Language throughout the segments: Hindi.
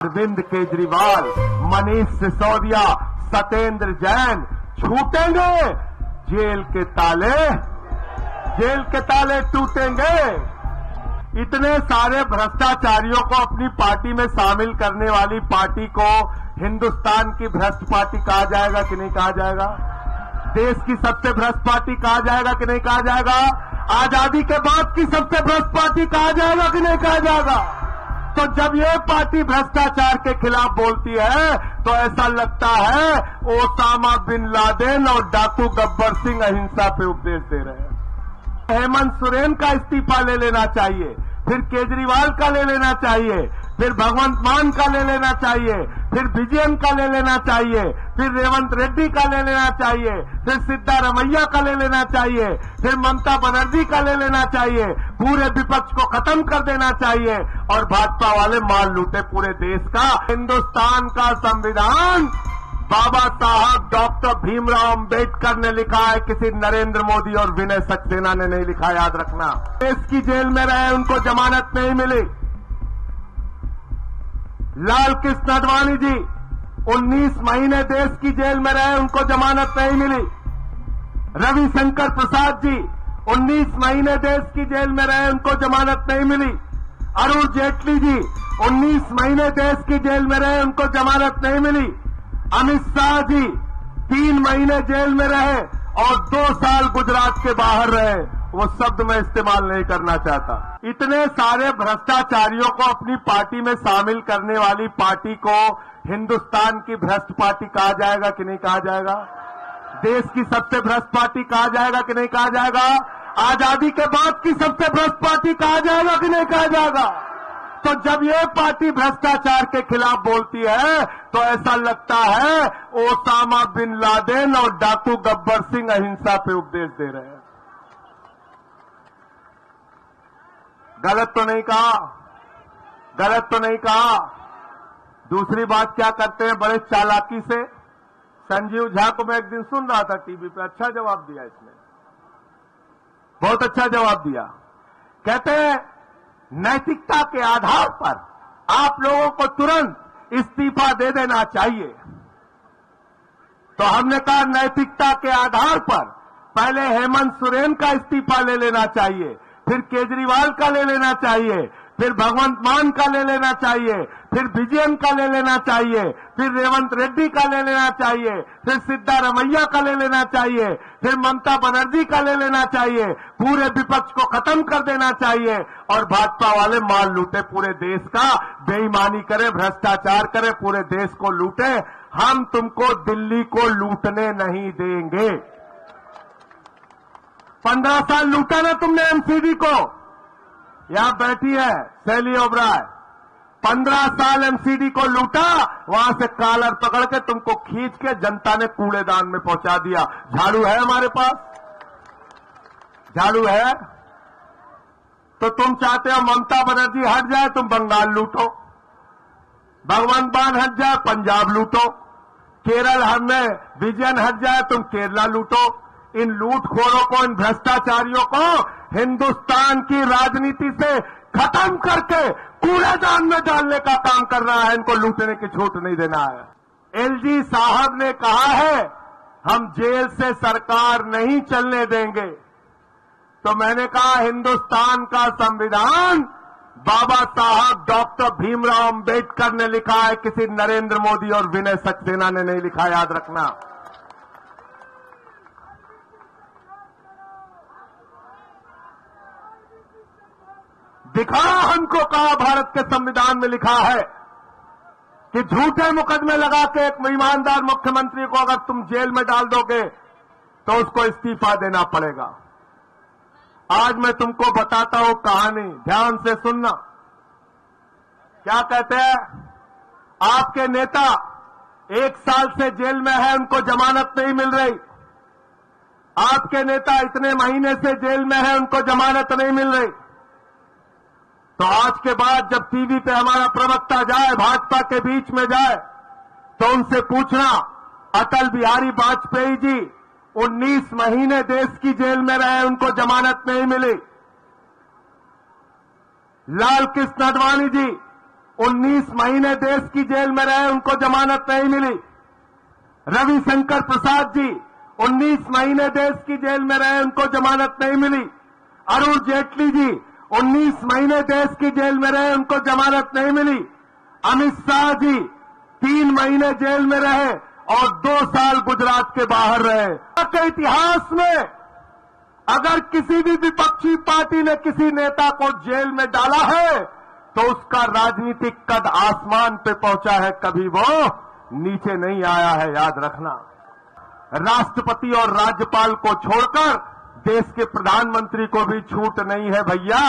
अरविंद केजरीवाल, मनीष सिसोदिया, सत्येंद्र जैन छूटेंगे, जेल के ताले टूटेंगे। इतने सारे भ्रष्टाचारियों को अपनी पार्टी में शामिल करने वाली पार्टी को हिंदुस्तान की भ्रष्ट पार्टी कहा जाएगा कि नहीं कहा जाएगा? देश की सबसे भ्रष्ट पार्टी कहा जाएगा कि नहीं कहा जाएगा? आजादी के बाद की सबसे भ्रष्ट पार्टी कहा जाएगा कि नहीं कहा जाएगा? तो जब ये पार्टी भ्रष्टाचार के खिलाफ बोलती है तो ऐसा लगता है ओसामा बिन लादेन और डाकू गब्बर सिंह अहिंसा पे उपदेश दे रहे हैं। हेमंत सोरेन का इस्तीफा ले लेना चाहिए, फिर केजरीवाल का ले लेना चाहिए, फिर भगवंत मान का ले लेना चाहिए, फिर विजयन का ले लेना चाहिए, फिर रेवंत रेड्डी का ले लेना चाहिए, फिर सिद्धारमैया का ले लेना चाहिए, फिर ममता बनर्जी का ले लेना चाहिए। पूरे विपक्ष को खत्म कर देना चाहिए और भाजपा वाले माल लूटे पूरे देश का। हिंदुस्तान का संविधान बाबा साहब डॉक्टर भीमराव अंबेडकर ने लिखा है, किसी नरेंद्र मोदी और विनय सक्सेना ने नहीं लिखा, याद रखना। देश की जेल में रहे उनको जमानत नहीं मिली। लाल कृष्ण आडवाणी जी 19 महीने देश की जेल में रहे, उनको जमानत नहीं मिली। रविशंकर प्रसाद जी 19 महीने देश की जेल में रहे, उनको जमानत नहीं मिली। अरुण जेटली जी 19 महीने देश की जेल में रहे, उनको जमानत नहीं मिली। अमित शाह जी 3 महीने जेल में रहे और 2 साल गुजरात के बाहर रहे। वो शब्द मैं इस्तेमाल नहीं करना चाहता। इतने सारे भ्रष्टाचारियों को अपनी पार्टी में शामिल करने वाली पार्टी को हिंदुस्तान की भ्रष्ट पार्टी कहा जाएगा कि नहीं कहा जाएगा? देश की सबसे भ्रष्ट पार्टी कहा जाएगा कि नहीं कहा जाएगा? आजादी के बाद की सबसे भ्रष्ट पार्टी कहा जाएगा कि नहीं कहा जाएगा? तो जब ये पार्टी भ्रष्टाचार के खिलाफ बोलती है तो ऐसा लगता है ओसामा बिन लादेन और डाकू गब्बर सिंह अहिंसा पे उपदेश दे रहे हैं। गलत तो नहीं कहा, गलत तो नहीं कहा। दूसरी बात क्या करते हैं बड़े चालाकी से, संजीव झा को मैं एक दिन सुन रहा था टीवी पे, अच्छा जवाब दिया इसने, बहुत अच्छा जवाब दिया। कहते हैं नैतिकता के आधार पर आप लोगों को तुरंत इस्तीफा दे देना चाहिए। तो हमने कहा नैतिकता के आधार पर पहले हेमंत सोरेन का इस्तीफा ले लेना चाहिए, फिर केजरीवाल का ले लेना चाहिए, फिर भगवंत मान का ले लेना चाहिए, फिर विजयन का ले लेना चाहिए, फिर रेवंत रेड्डी का ले लेना चाहिए, फिर सिद्धारमैया का ले लेना चाहिए, फिर ममता बनर्जी का ले लेना चाहिए। पूरे विपक्ष को खत्म कर देना चाहिए और भाजपा वाले माल लूटे पूरे देश का, बेईमानी करे, भ्रष्टाचार करे, पूरे देश को लूटे। हम तुमको दिल्ली को लूटने नहीं देंगे। 15 साल लूटा ना तुमने एमसीडी को। यहां बैठी है शैली ओबराय, 15 साल एमसीडी को लूटा, वहां से कॉलर पकड़ के तुमको खींच के जनता ने कूड़ेदान में पहुंचा दिया। झाड़ू है हमारे पास, झाड़ू है। तो तुम चाहते हो ममता बनर्जी हट जाए, तुम बंगाल लूटो, भगवंत मान हट जाए, पंजाब लूटो, केरल में विजयन हट जाए, तुम केरला लूटो। इन लूटखोरों को, इन भ्रष्टाचारियों को हिंदुस्तान की राजनीति से खत्म करके कूड़ेदान में डालने का काम करना है। इनको लूटने की छूट नहीं देना है। एलजी साहब ने कहा है हम जेल से सरकार नहीं चलने देंगे। तो मैंने कहा हिंदुस्तान का संविधान बाबा साहब डॉक्टर भीमराव अंबेडकर ने लिखा है, किसी नरेंद्र मोदी और विनय सक्सेना ने नहीं लिखा, याद रखना। दिखाओ हमको, कहा भारत के संविधान में लिखा है कि झूठे मुकदमे लगा के एक ईमानदार मुख्यमंत्री को अगर तुम जेल में डाल दोगे तो उसको इस्तीफा देना पड़ेगा। आज मैं तुमको बताता हूं कहानी, ध्यान से सुनना। क्या कहते हैं, आपके नेता 1 साल से जेल में है, उनको जमानत नहीं मिल रही। आपके नेता इतने महीने से जेल में है, उनको जमानत नहीं मिल रही। तो आज के बाद जब टीवी पे हमारा प्रवक्ता जाए, भाजपा के बीच में जाए, तो उनसे पूछना अटल बिहारी वाजपेयी जी 19 महीने देश की जेल में रहे, उनको जमानत नहीं मिली। लाल कृष्ण आडवाणी जी 19 महीने देश की जेल में रहे, उनको जमानत नहीं मिली। रविशंकर प्रसाद जी 19 महीने देश की जेल में रहे, उनको जमानत नहीं मिली। अरुण जेटली जी 19 महीने देश की जेल में रहे, उनको जमानत नहीं मिली। अमित शाह जी 3 महीने जेल में रहे और 2 साल गुजरात के बाहर रहे। के इतिहास में अगर किसी भी विपक्षी पार्टी ने किसी नेता को जेल में डाला है तो उसका राजनीतिक कद आसमान पे पहुंचा है, कभी वो नीचे नहीं आया है, याद रखना। राष्ट्रपति और राज्यपाल को छोड़कर देश के प्रधानमंत्री को भी छूट नहीं है भैया।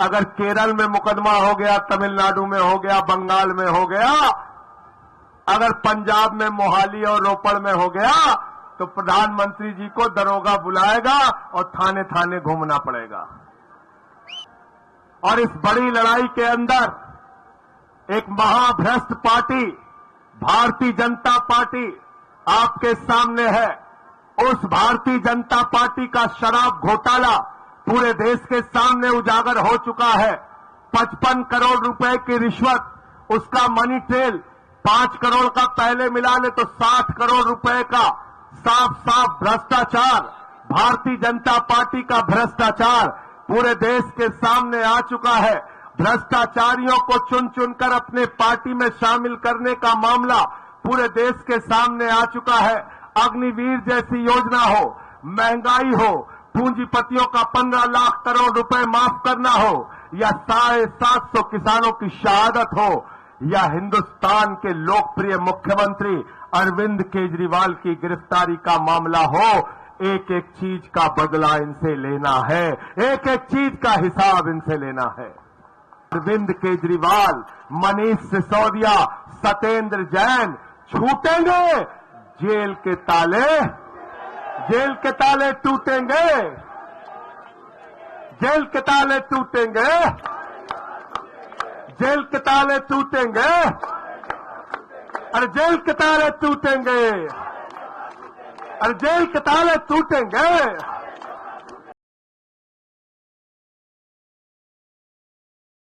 अगर केरल में मुकदमा हो गया, तमिलनाडु में हो गया, बंगाल में हो गया, अगर पंजाब में मोहाली और रोपड़ में हो गया तो प्रधानमंत्री जी को दरोगा बुलाएगा और थाने थाने घूमना पड़ेगा। और इस बड़ी लड़ाई के अंदर एक महाभ्रष्ट पार्टी भारतीय जनता पार्टी आपके सामने है। उस भारतीय जनता पार्टी का शराब घोटाला पूरे देश के सामने उजागर हो चुका है। 55 करोड़ रुपए की रिश्वत, उसका मनी ट्रेल, 5 करोड़ का पहले मिला ले तो 60 करोड़ रुपए का साफ साफ भ्रष्टाचार, भारतीय जनता पार्टी का भ्रष्टाचार पूरे देश के सामने आ चुका है। भ्रष्टाचारियों को चुन चुनकर अपने पार्टी में शामिल करने का मामला पूरे देश के सामने आ चुका है। अग्निवीर जैसी योजना हो, महंगाई हो, पूंजीपतियों का 15 लाख करोड़ रुपए माफ करना हो, या 750 किसानों की शहादत हो, या हिंदुस्तान के लोकप्रिय मुख्यमंत्री अरविंद केजरीवाल की गिरफ्तारी का मामला हो, एक एक चीज का बदला इनसे लेना है, एक एक चीज का हिसाब इनसे लेना है। अरविंद केजरीवाल, मनीष सिसोदिया, सत्येंद्र जैन छूटेंगे, जेल के ताले टूटेंगे, जेल के ताले टूटेंगे, जेल के ताले टूटेंगे, अरे जेल के ताले टूटेंगे, अरे जेल के ताले टूटेंगे।